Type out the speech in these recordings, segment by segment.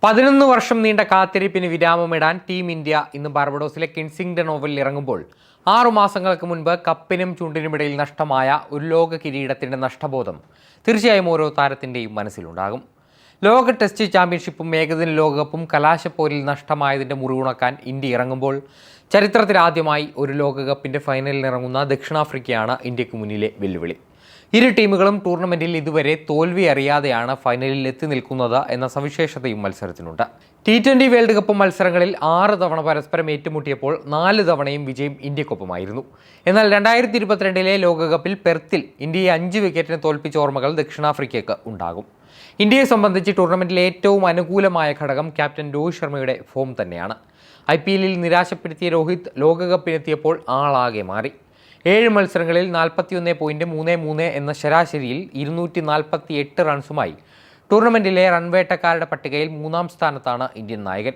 11 വർഷം നീണ്ട കാത്തിരിപ്പിന് വിരാമമിടാൻ ടീം ഇന്ത്യ ഇന്ന് ബാർബഡോസിലെ കെൻസിംഗ്ടൺ ഓവലിൽ ഇറങ്ങുമ്പോൾ 6 മാസങ്ങൾക്ക് മുൻപ് കപ്പിനും ചുണ്ടിനുമിടയിൽ നഷ്ടമായ ഒരു ലോക കിരീടത്തിന്റെ നഷ്ടബോധം തീർച്ചയായും ഓരോ താരത്തിന്റെയും മനസ്സിലുണ്ടാകും. ലോക ടെസ്റ്റ് ചാമ്പ്യൻഷിപ്പും ഏകദിന ലോകകപ്പും കലാശപ്പോരിൽ നഷ്ടമായതിന്റെ മുറിവുണക്കാൻ ഇന്ത്യ ഇറങ്ങുമ്പോൾ ചരിത്രത്തിലാദ്യമായി ഒരു ലോകകപ്പിന്റെ ഫൈനലിൽ ഇറങ്ങുന്ന ദക്ഷിണാഫ്രിക്കയാണ് ഇന്ത്യക്ക് മുന്നിലെ വെല്ലുവിളി. ഇരു ടീമുകളും ടൂർണമെന്റിൽ ഇതുവരെ തോൽവി അറിയാതെയാണ് ഫൈനലിൽ എത്തി നിൽക്കുന്നത് എന്ന സവിശേഷതയും മത്സരത്തിനുണ്ട്. T20 വേൾഡ് കപ്പ് മത്സരങ്ങളിൽ 6 തവണ പരസ്പരം ഏറ്റുമുട്ടിയപ്പോൾ 4 തവണയും വിജയം ഇന്ത്യക്കൊപ്പമായിരുന്നു. എന്നാൽ 2022 ലോകകപ്പിൽ പെർത്തിൽ ഇന്ത്യയെ 5 വിക്കറ്റിന് തോൽപ്പിച്ച ഓർമ്മകൾ ദക്ഷിണാഫ്രിക്കയ്ക്ക് ഉണ്ടാകും. ഇന്ത്യയെ സംബന്ധിച്ച് ടൂർണമെന്റിലെ ഏറ്റവും അനുകൂലമായ ഘടകം ക്യാപ്റ്റൻ രോഹിത് ശർമ്മയുടെ ഫോം തന്നെയാണ്. IPL നിരാശപ്പെടുത്തിയ രോഹിത് ലോകകപ്പിനെത്തിയപ്പോൾ ആളാകെ മാറി. 7 മത്സരങ്ങളിൽ 41.33 എന്ന ശരാശരിയിൽ 248 റൺസുമായി ടൂർണമെന്റിലെ റൺവേട്ടക്കാരുടെ പട്ടികയിൽ 3-ാം സ്ഥാനത്താണ് ഇന്ത്യൻ നായകൻ.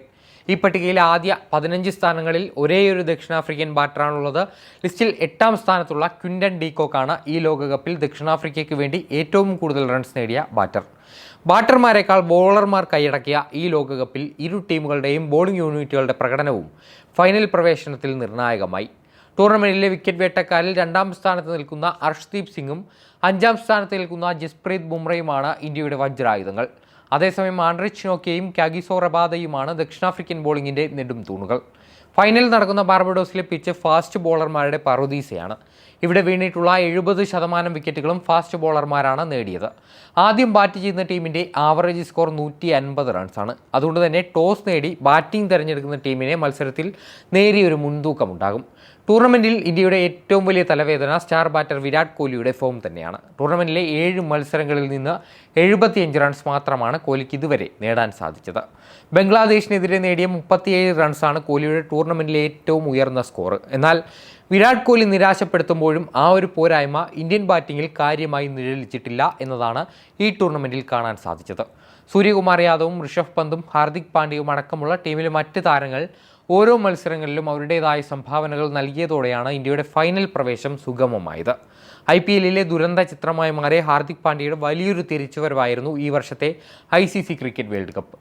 ഈ പട്ടികയിലെ ആദ്യ 15 സ്ഥാനങ്ങളിൽ ഒരേയൊരു ദക്ഷിണാഫ്രിക്കൻ ബാറ്ററാണുള്ളത്. ലിസ്റ്റിൽ 8-ാം സ്ഥാനത്തുള്ള ക്വിന്റൺ ഡീകോക്കാണ് ഈ ലോകകപ്പിൽ ദക്ഷിണാഫ്രിക്കയ്ക്ക് വേണ്ടി ഏറ്റവും കൂടുതൽ റൺസ് നേടിയ ബാറ്റർ. ബാറ്റർമാരെക്കാൾ ബോളർമാർ കൈയടക്കിയ ഈ ലോകകപ്പിൽ ഇരു ടീമുകളുടെയും ബോളിംഗ് യൂണിറ്റുകളുടെ പ്രകടനവും ഫൈനൽ പ്രവേശനത്തിൽ നിർണായകമായി. ടൂർണമെന്റിലെ വിക്കറ്റ് വേട്ടക്കാരിൽ 2-ാം സ്ഥാനത്ത് നിൽക്കുന്ന അർഷ്ദീപ് സിംഗും 5-ാം സ്ഥാനത്ത് നിൽക്കുന്ന ജസ്പ്രീത് ബുംറയുമാണ് ഇന്ത്യയുടെ വജ്രായുധങ്ങൾ. അതേസമയം ആൻഡ്രിച്ച് നോക്കിയയും കാഗിസോ റബാദയുമാണ് ദക്ഷിണാഫ്രിക്കൻ ബോളിംഗിന്റെ നെടും തൂണുകൾ. ഫൈനൽ നടക്കുന്ന ബാർബഡോസിലെ പിച്ച് ഫാസ്റ്റ് ബോളർമാരുടെ പറുദീസയാണ്. ഇവിടെ വീണിട്ടുള്ള 70% വിക്കറ്റുകളും ഫാസ്റ്റ് ബോളർമാരാണ് നേടിയത്. ആദ്യം ബാറ്റ് ചെയ്യുന്ന ടീമിന്റെ ആവറേജ് സ്കോർ 150 റൺസാണ്. അതുകൊണ്ട് തന്നെ ടോസ് നേടി ബാറ്റിംഗ് തിരഞ്ഞെടുക്കുന്ന ടീമിനെ മത്സരത്തിൽ നേരിയൊരു മുൻതൂക്കമുണ്ടാകും. ടൂർണമെന്റിൽ ഇന്ത്യയുടെ ഏറ്റവും വലിയ തലവേദന സ്റ്റാർ ബാറ്റർ വിരാട് കോഹ്ലിയുടെ ഫോം തന്നെയാണ്. ടൂർണമെന്റിലെ 7 മത്സരങ്ങളിൽ നിന്ന് 75 റൺസ് മാത്രമാണ് കോഹ്ലിക്ക് ഇതുവരെ നേടാൻ സാധിച്ചത്. ബംഗ്ലാദേശിനെതിരെ നേടിയ 37 റൺസാണ് കോഹ്ലിയുടെ ടൂർണമെന്റിലെ ഏറ്റവും ഉയർന്ന സ്കോർ. എന്നാൽ വിരാട് കോഹ്ലി നിരാശപ്പെടുത്തുമ്പോഴും ആ ഒരു പോരായ്മ ഇന്ത്യൻ ബാറ്റിങ്ങിൽ കാര്യമായി നിഴലിച്ചിട്ടില്ല എന്നതാണ് ഈ ടൂർണമെന്റിൽ കാണാൻ സാധിച്ചത്. സൂര്യകുമാർ യാദവും ഋഷഭ് പന്തും ഹാർദിക് പാണ്ഡ്യയും അടക്കമുള്ള ടീമിലെ മറ്റ് താരങ്ങൾ ഓരോ മത്സരങ്ങളിലും അവരുടേതായ സംഭാവനകൾ നൽകിയതോടെയാണ് ഇന്ത്യയുടെ ഫൈനൽ പ്രവേശം സുഗമമായത്. IPL ദുരന്ത ചിത്രമായി മാറിയ ഹാർദിക് പാണ്ഡ്യയുടെ വലിയൊരു തിരിച്ചുവരവായിരുന്നു ഈ വർഷത്തെ ICC ക്രിക്കറ്റ് വേൾഡ് കപ്പ്.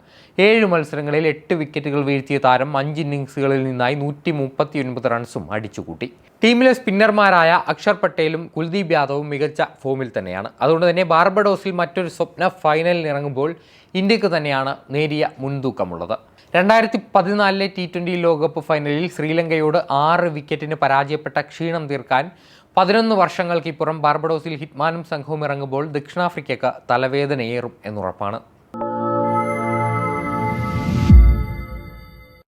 7 മത്സരങ്ങളിൽ 8 വിക്കറ്റുകൾ വീഴ്ത്തിയ താരം 5 ഇന്നിംഗ്സുകളിൽ നിന്നായി 139 റൺസും അടിച്ചുകൂട്ടി. ടീമിലെ സ്പിന്നർമാരായ അക്ഷർ പട്ടേലും കുൽദീപ് യാദവും മികച്ച ഫോമിൽ തന്നെയാണ്. അതുകൊണ്ട് തന്നെ ബാർബഡോസിൽ മറ്റൊരു സ്വപ്ന ഫൈനലിൽ ഇറങ്ങുമ്പോൾ ഇന്ത്യക്ക് തന്നെയാണ് നേരിയ മുൻതൂക്കമുള്ളത്. 2014 T20 ലോകകപ്പ് ഫൈനലിൽ ശ്രീലങ്കയോട് 6 വിക്കറ്റിന് പരാജയപ്പെട്ട ക്ഷീണം തീർക്കാൻ 11 വർഷങ്ങൾക്കിപ്പുറം ബാർബഡോസിൽ ഹിറ്റ്മാനും സംഘവും ഇറങ്ങുമ്പോൾ ദക്ഷിണാഫ്രിക്കയ്ക്ക് തലവേദനയേറും എന്നുറപ്പാണ്.